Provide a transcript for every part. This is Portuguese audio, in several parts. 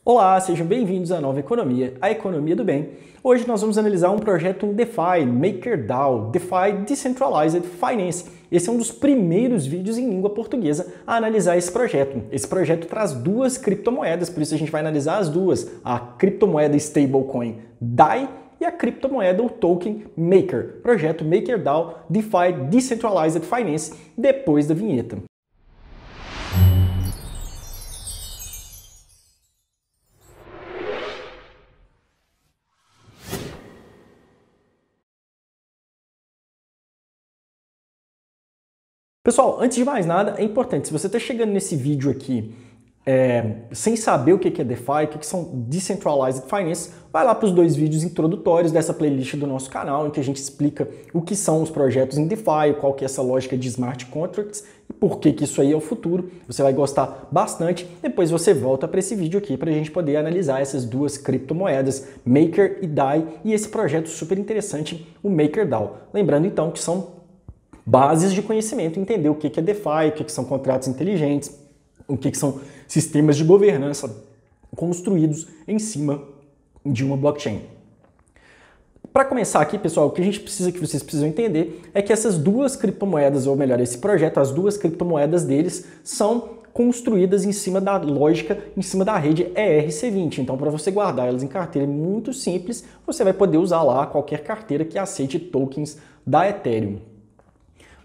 Olá, sejam bem-vindos à Nova Economia, a economia do bem. Hoje nós vamos analisar um projeto em DeFi, MakerDAO, DeFi Decentralized Finance. Esse é um dos primeiros vídeos em língua portuguesa a analisar esse projeto. Esse projeto traz duas criptomoedas, por isso a gente vai analisar as duas, a criptomoeda stablecoin DAI e a criptomoeda, o token Maker, projeto MakerDAO DeFi Decentralized Finance, depois da vinheta. Pessoal, antes de mais nada, é importante, se você está chegando nesse vídeo aqui sem saber o que é DeFi, o que são Decentralized Finance, vai lá para os dois vídeos introdutórios dessa playlist do nosso canal, em que a gente explica o que são os projetos em DeFi, qual que é essa lógica de Smart Contracts e por que isso aí é o futuro. Você vai gostar bastante. Depois você volta para esse vídeo aqui para a gente poder analisar essas duas criptomoedas, Maker e DAI, e esse projeto super interessante, o MakerDAO. Lembrando então que são bases de conhecimento, entender o que é DeFi, o que são contratos inteligentes, o que são sistemas de governança construídos em cima de uma blockchain. Para começar aqui, pessoal, o que vocês precisam entender é que essas duas criptomoedas, ou melhor, esse projeto, as duas criptomoedas deles são construídas em cima da lógica, em cima da rede ERC20. Então, para você guardar elas em carteira é muito simples, você vai poder usar lá qualquer carteira que aceite tokens da Ethereum.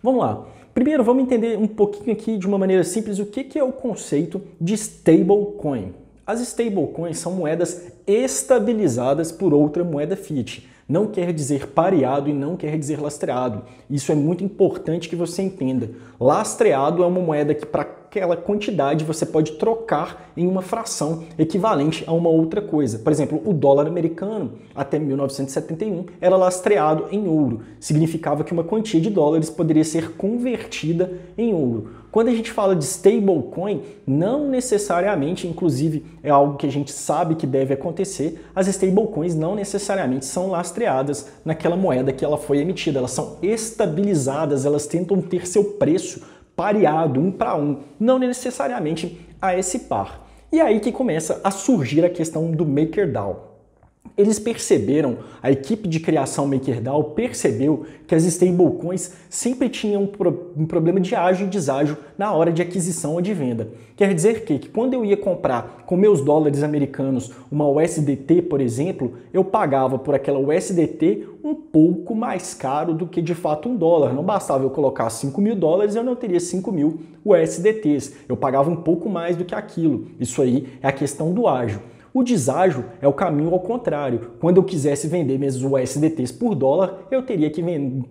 Vamos lá. Primeiro, vamos entender um pouquinho aqui de uma maneira simples o que é o conceito de stablecoin. As stablecoins são moedas estabilizadas por outra moeda fiat. Não quer dizer pareado e não quer dizer lastreado. Isso é muito importante que você entenda. Lastreado é uma moeda que para aquela quantidade você pode trocar em uma fração equivalente a uma outra coisa. Por exemplo, o dólar americano até 1971 era lastreado em ouro. Significava que uma quantia de dólares poderia ser convertida em ouro. Quando a gente fala de stablecoin, não necessariamente, inclusive é algo que a gente sabe que deve acontecer, as stablecoins não necessariamente são lastreadas naquela moeda que ela foi emitida. Elas são estabilizadas, elas tentam ter seu preço pareado, um para um, não necessariamente a esse par. E aí que começa a surgir a questão do MakerDAO. Eles perceberam, a equipe de criação MakerDAO percebeu que as stablecoins sempre tinham um problema de ágio e deságio na hora de aquisição ou de venda. Quer dizer que quando eu ia comprar com meus dólares americanos uma USDT, por exemplo, eu pagava por aquela USDT um pouco mais caro do que de fato um dólar. Não bastava eu colocar 5 mil dólares, eu não teria 5 mil USDTs. Eu pagava um pouco mais do que aquilo. Isso aí é a questão do ágio. O deságio é o caminho ao contrário. Quando eu quisesse vender meus USDTs por dólar, eu teria que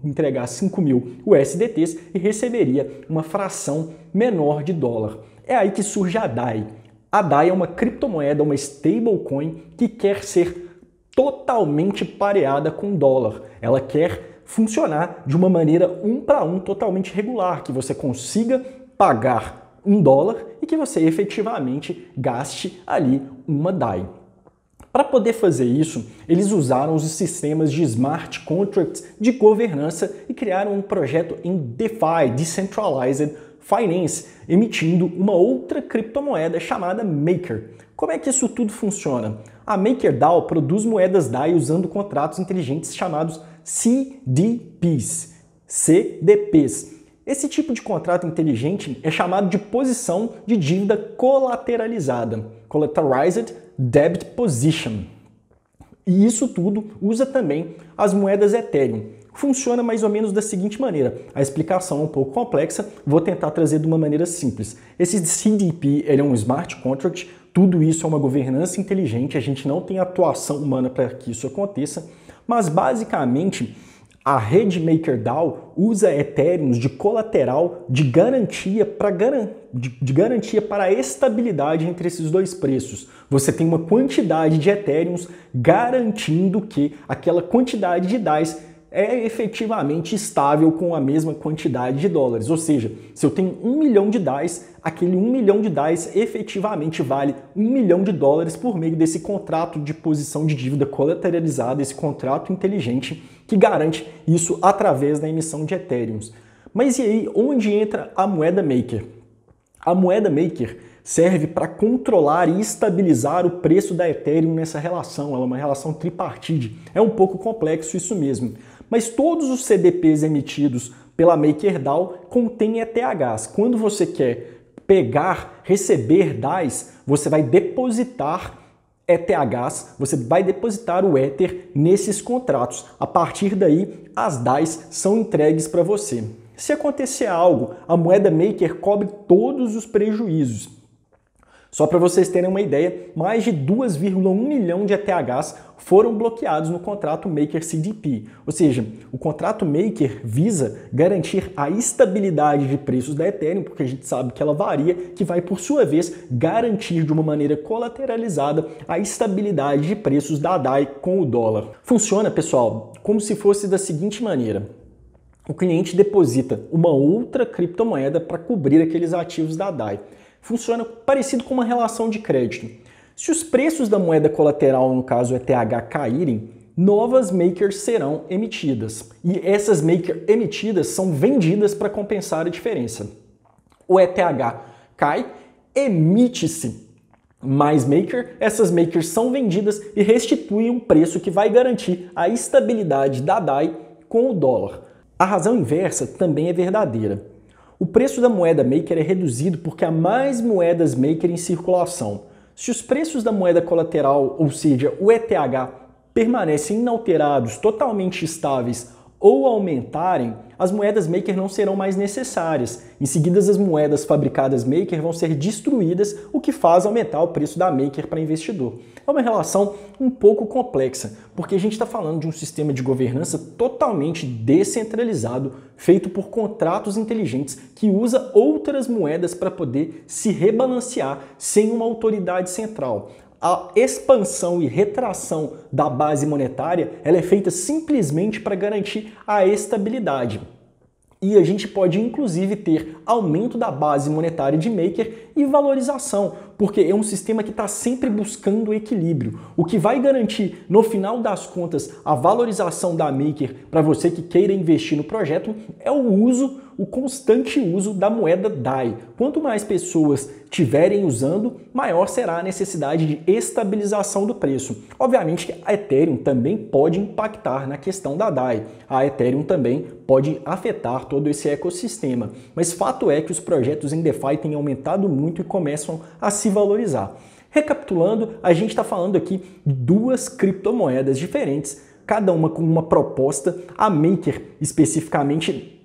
entregar 5 mil USDTs e receberia uma fração menor de dólar. É aí que surge a DAI. A DAI é uma criptomoeda, uma stablecoin que quer ser totalmente pareada com o dólar. Ela quer funcionar de uma maneira um para um totalmente regular, que você consiga pagar $1 e que você efetivamente gaste ali uma DAI. Para poder fazer isso, eles usaram os sistemas de Smart Contracts de governança e criaram um projeto em DeFi, Decentralized Finance, emitindo uma outra criptomoeda chamada Maker. Como é que isso tudo funciona? A MakerDAO produz moedas DAI usando contratos inteligentes chamados CDPs. Esse tipo de contrato inteligente é chamado de posição de dívida colateralizada, Collateralized Debt Position. E isso tudo usa também as moedas Ethereum. Funciona mais ou menos da seguinte maneira. A explicação é um pouco complexa, vou tentar trazer de uma maneira simples. Esse CDP é um smart contract, tudo isso é uma governança inteligente, a gente não tem atuação humana para que isso aconteça, mas basicamente a rede MakerDAO usa Ethereum de colateral de garantia para a estabilidade entre esses dois preços. Você tem uma quantidade de Ethereums garantindo que aquela quantidade de DAIs é efetivamente estável com a mesma quantidade de dólares. Ou seja, se eu tenho 1 milhão de DAIs, aquele 1 milhão de DAIs efetivamente vale 1 milhão de dólares por meio desse contrato de posição de dívida colateralizada, esse contrato inteligente que garante isso através da emissão de Ethereums. Mas e aí, onde entra a moeda Maker? A moeda Maker serve para controlar e estabilizar o preço da Ethereum nessa relação. Ela é uma relação tripartite. É um pouco complexo isso mesmo. Mas todos os CDPs emitidos pela MakerDAO contêm ETHs. Quando você quer receber DAIs, você vai depositar ETHs, você vai depositar o Ether nesses contratos. A partir daí, as DAIs são entregues para você. Se acontecer algo, a moeda Maker cobre todos os prejuízos. Só para vocês terem uma ideia, mais de 2,1 milhão de ETHs foram bloqueados no contrato Maker CDP. Ou seja, o contrato Maker visa garantir a estabilidade de preços da Ethereum, porque a gente sabe que ela varia, que vai, por sua vez, garantir de uma maneira colateralizada a estabilidade de preços da DAI com o dólar. Funciona, pessoal, como se fosse da seguinte maneira. O cliente deposita uma outra criptomoeda para cobrir aqueles ativos da DAI. Funciona parecido com uma relação de crédito. Se os preços da moeda colateral, no caso ETH, caírem, novas makers serão emitidas. E essas makers emitidas são vendidas para compensar a diferença. O ETH cai, emite-se mais maker, essas makers são vendidas e restituem um preço que vai garantir a estabilidade da DAI com o dólar. A razão inversa também é verdadeira. O preço da moeda Maker é reduzido porque há mais moedas Maker em circulação. Se os preços da moeda colateral, ou seja, o ETH, permanecem inalterados, totalmente estáveis ou aumentarem, as moedas Maker não serão mais necessárias. Em seguida, as moedas fabricadas Maker vão ser destruídas, o que faz aumentar o preço da Maker para investidor. É uma relação um pouco complexa, porque a gente está falando de um sistema de governança totalmente descentralizado, feito por contratos inteligentes, que usa outras moedas para poder se rebalancear sem uma autoridade central. A expansão e retração da base monetária ela é feita simplesmente para garantir a estabilidade. E a gente pode, inclusive, ter aumento da base monetária de Maker e valorização, porque é um sistema que está sempre buscando equilíbrio. O que vai garantir, no final das contas, a valorização da Maker para você que queira investir no projeto é o constante uso da moeda DAI. Quanto mais pessoas tiverem usando, maior será a necessidade de estabilização do preço. Obviamente que a Ethereum também pode impactar na questão da DAI. A Ethereum também pode afetar todo esse ecossistema. Mas fato é que os projetos em DeFi têm aumentado muito e começam a se valorizar. Recapitulando, a gente está falando aqui de duas criptomoedas diferentes, cada uma com uma proposta. A Maker, especificamente,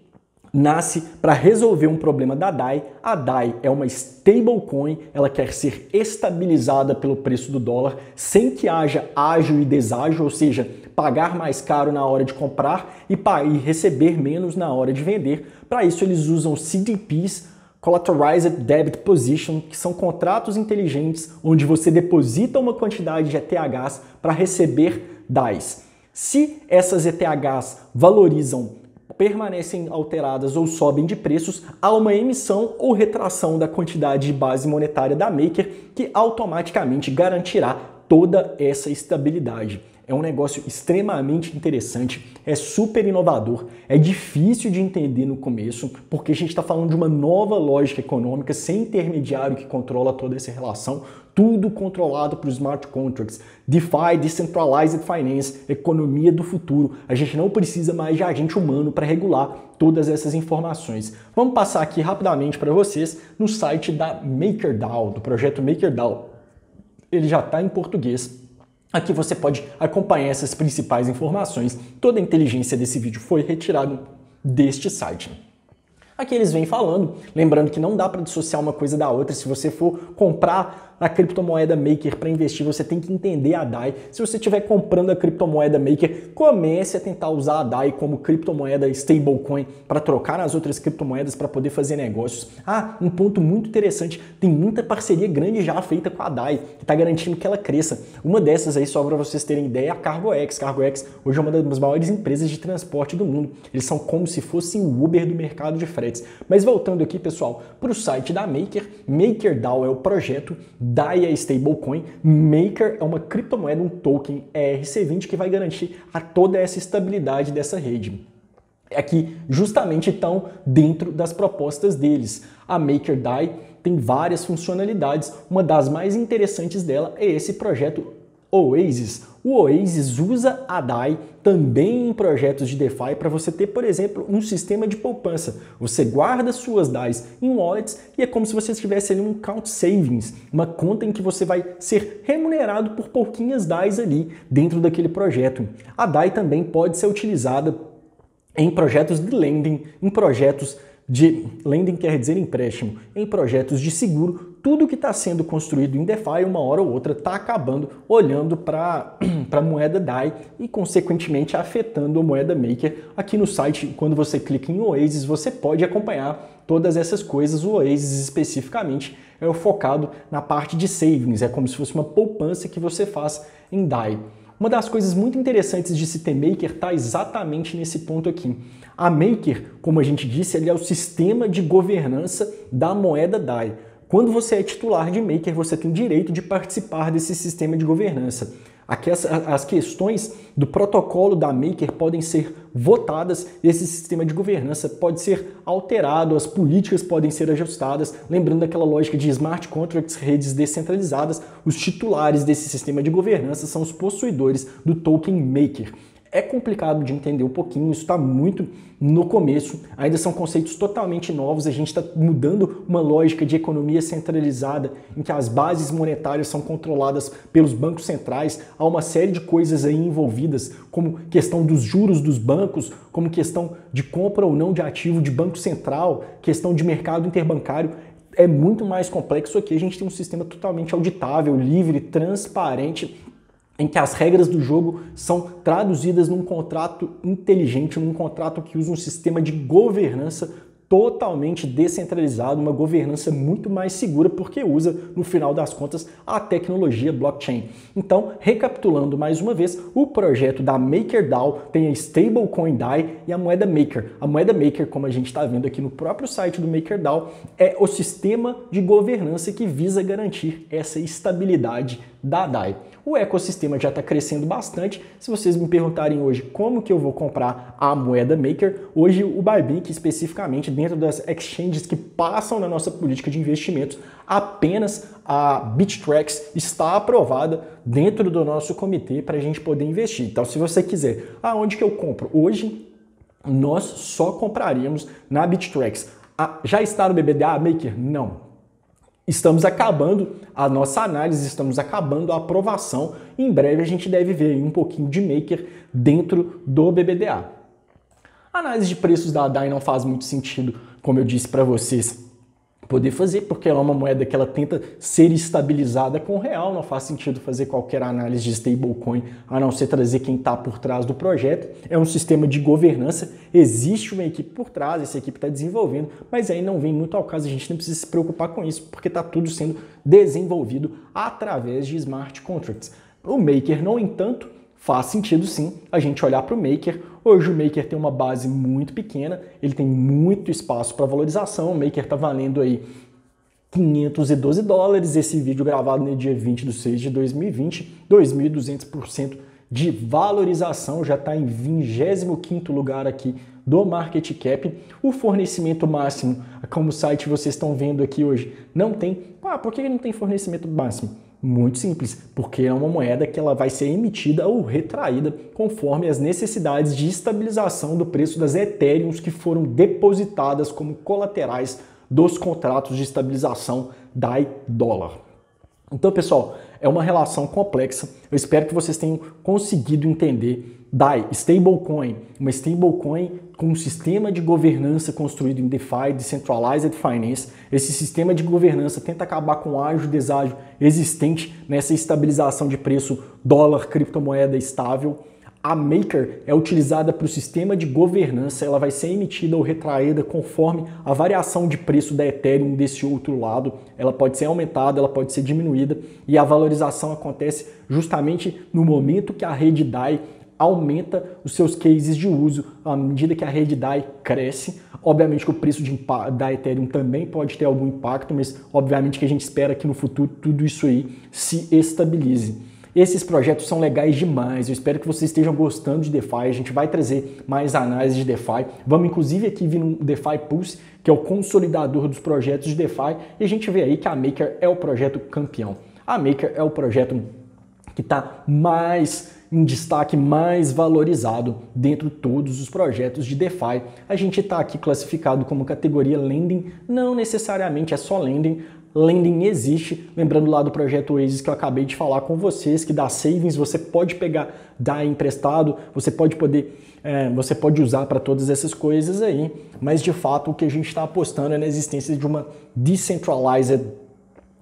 nasce para resolver um problema da DAI. A DAI é uma stablecoin, ela quer ser estabilizada pelo preço do dólar sem que haja ágio e deságio, ou seja, pagar mais caro na hora de comprar e receber menos na hora de vender. Para isso eles usam CDPs, Collateralized Debit Position, que são contratos inteligentes onde você deposita uma quantidade de ETHs para receber DAIs. Se essas ETHs permanecem alteradas ou sobem de preços, há uma emissão ou retração da quantidade de base monetária da Maker, que automaticamente garantirá toda essa estabilidade. É um negócio extremamente interessante, é super inovador, é difícil de entender no começo, porque a gente está falando de uma nova lógica econômica sem intermediário que controla toda essa relação, tudo controlado por smart contracts, DeFi, Decentralized Finance, economia do futuro. A gente não precisa mais de agente humano para regular todas essas informações. Vamos passar aqui rapidamente para vocês no site da MakerDAO, do projeto MakerDAO. Ele já está em português. Aqui você pode acompanhar essas principais informações. Toda a inteligência desse vídeo foi retirada deste site. Aqui eles vêm falando, lembrando que não dá para dissociar uma coisa da outra. Se você for comprar a criptomoeda Maker para investir, você tem que entender a DAI. Se você estiver comprando a criptomoeda Maker, comece a tentar usar a DAI como criptomoeda stablecoin para trocar nas outras criptomoedas para poder fazer negócios. Ah, um ponto muito interessante, tem muita parceria grande já feita com a DAI, que está garantindo que ela cresça. Uma dessas aí, só para vocês terem ideia, é a CargoX. CargoX hoje é uma das maiores empresas de transporte do mundo. Eles são como se fossem o Uber do mercado de fretes. Mas voltando aqui, pessoal, para o site da Maker, MakerDAO é o projeto, DAI é stablecoin, Maker é uma criptomoeda, um token ERC20 que vai garantir a toda essa estabilidade dessa rede. que justamente estão dentro das propostas deles. A MakerDAI tem várias funcionalidades, uma das mais interessantes dela é esse projeto Oasis. O Oasis usa a DAI também em projetos de DeFi para você ter, por exemplo, um sistema de poupança. Você guarda suas DAIs em wallets e é como se você tivesse ali um count savings, uma conta em que você vai ser remunerado por pouquinhas DAIs ali dentro daquele projeto. A DAI também pode ser utilizada em projetos de lending, em projetos de lending quer dizer empréstimo, em projetos de seguro. Tudo que está sendo construído em DeFi, uma hora ou outra, está acabando olhando para a moeda DAI e, consequentemente, afetando a moeda Maker. Aqui no site, quando você clica em Oasis, você pode acompanhar todas essas coisas. O Oasis, especificamente, é focado na parte de savings, é como se fosse uma poupança que você faz em DAI. Uma das coisas muito interessantes de se ter Maker está exatamente nesse ponto aqui. A Maker, como a gente disse, ele é o sistema de governança da moeda DAI. Quando você é titular de Maker, você tem direito de participar desse sistema de governança. Aqui as questões do protocolo da Maker podem ser votadas, esse sistema de governança pode ser alterado, as políticas podem ser ajustadas. Lembrando daquela lógica de smart contracts, redes descentralizadas, os titulares desse sistema de governança são os possuidores do token Maker. É complicado de entender um pouquinho, isso está muito no começo, ainda são conceitos totalmente novos, a gente está mudando uma lógica de economia centralizada em que as bases monetárias são controladas pelos bancos centrais, há uma série de coisas aí envolvidas, como questão dos juros dos bancos, como questão de compra ou não de ativo de banco central, questão de mercado interbancário. É muito mais complexo aqui, a gente tem um sistema totalmente auditável, livre, transparente, em que as regras do jogo são traduzidas num contrato inteligente, num contrato que usa um sistema de governança totalmente descentralizado, uma governança muito mais segura, porque usa, no final das contas, a tecnologia blockchain. Então, recapitulando mais uma vez, o projeto da MakerDAO tem a stablecoin DAI e a moeda Maker. A moeda Maker, como a gente está vendo aqui no próprio site do MakerDAO, é o sistema de governança que visa garantir essa estabilidade da DAI. O ecossistema já está crescendo bastante. Se vocês me perguntarem hoje como que eu vou comprar a moeda Maker, hoje o Bybit, especificamente dentro das exchanges que passam na nossa política de investimentos, apenas a Bittrex está aprovada dentro do nosso comitê para a gente poder investir. Então, se você quiser, aonde que eu compro? Hoje, nós só compraríamos na Bittrex. Já está no BBDA Maker? Não. Estamos acabando a nossa análise, estamos acabando a aprovação. Em breve a gente deve ver um pouquinho de Maker dentro do BBDA. A análise de preços da DAI não faz muito sentido, como eu disse para vocês, poder fazer, porque ela é uma moeda que ela tenta ser estabilizada com o real, não faz sentido fazer qualquer análise de stablecoin, a não ser trazer quem está por trás do projeto. É um sistema de governança, existe uma equipe por trás, essa equipe está desenvolvendo, mas aí não vem muito ao caso, a gente não precisa se preocupar com isso, porque está tudo sendo desenvolvido através de smart contracts. O Maker, no entanto, faz sentido sim a gente olhar para o Maker. Hoje o Maker tem uma base muito pequena, ele tem muito espaço para valorização, o Maker está valendo aí $512, esse vídeo gravado no dia 20/6 de 2020, 2.200% de valorização, já está em 25º lugar aqui do market cap. O fornecimento máximo, como o site vocês estão vendo aqui hoje, não tem. Por que não tem fornecimento máximo? Muito simples, porque é uma moeda que ela vai ser emitida ou retraída conforme as necessidades de estabilização do preço das Ethereums que foram depositadas como colaterais dos contratos de estabilização DAI-dólar. Então, pessoal, é uma relação complexa. Eu espero que vocês tenham conseguido entender. DAI, stablecoin, uma stablecoin com um sistema de governança construído em DeFi, Decentralized Finance. Esse sistema de governança tenta acabar com o ágio e deságio existente nessa estabilização de preço dólar, criptomoeda estável. A Maker é utilizada para o sistema de governança, ela vai ser emitida ou retraída conforme a variação de preço da Ethereum desse outro lado. Ela pode ser aumentada, ela pode ser diminuída e a valorização acontece justamente no momento que a rede DAI aumenta os seus cases de uso à medida que a rede DAI cresce. Obviamente que o preço da Ethereum também pode ter algum impacto, mas obviamente que a gente espera que no futuro tudo isso aí se estabilize. Esses projetos são legais demais, eu espero que vocês estejam gostando de DeFi, a gente vai trazer mais análise de DeFi, vamos inclusive aqui vir no DeFi Pulse, que é o consolidador dos projetos de DeFi, e a gente vê aí que a Maker é o projeto campeão. A Maker é o projeto que está mais em destaque, mais valorizado dentro de todos os projetos de DeFi. A gente está aqui classificado como categoria Lending, não necessariamente é só Lending, Lending existe, lembrando lá do projeto Oasis que eu acabei de falar com vocês, que dá savings, você pode pegar, dar emprestado, você pode usar para todas essas coisas aí, mas de fato o que a gente está apostando é na existência de uma decentralized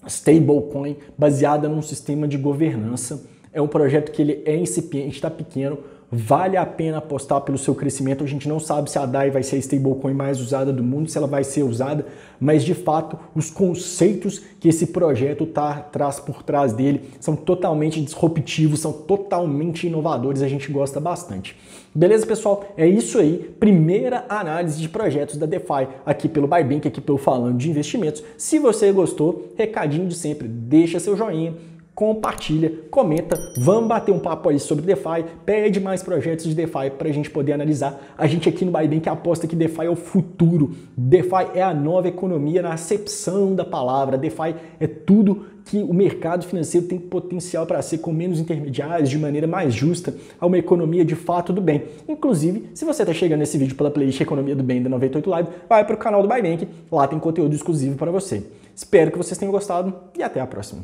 stablecoin baseada num sistema de governança. É um projeto que ele é incipiente, está pequeno, vale a pena apostar pelo seu crescimento. A gente não sabe se a DAI vai ser a stablecoin mais usada do mundo, se ela vai ser usada, mas de fato os conceitos que esse projeto traz por trás dele são totalmente disruptivos, são totalmente inovadores, a gente gosta bastante. Beleza, pessoal? É isso aí. Primeira análise de projetos da DeFi aqui pelo Buybank, aqui pelo Falando de Investimentos. Se você gostou, recadinho de sempre, deixa seu joinha, compartilha, comenta, vamos bater um papo aí sobre DeFi, pede mais projetos de DeFi para a gente poder analisar. A gente aqui no Buybank aposta que DeFi é o futuro, DeFi é a nova economia na acepção da palavra, DeFi é tudo que o mercado financeiro tem potencial para ser com menos intermediários, de maneira mais justa, a uma economia de fato do bem. Inclusive, se você está chegando nesse vídeo pela playlist Economia do Bem da 98 Live, vai para o canal do Buybank, lá tem conteúdo exclusivo para você. Espero que vocês tenham gostado e até a próxima.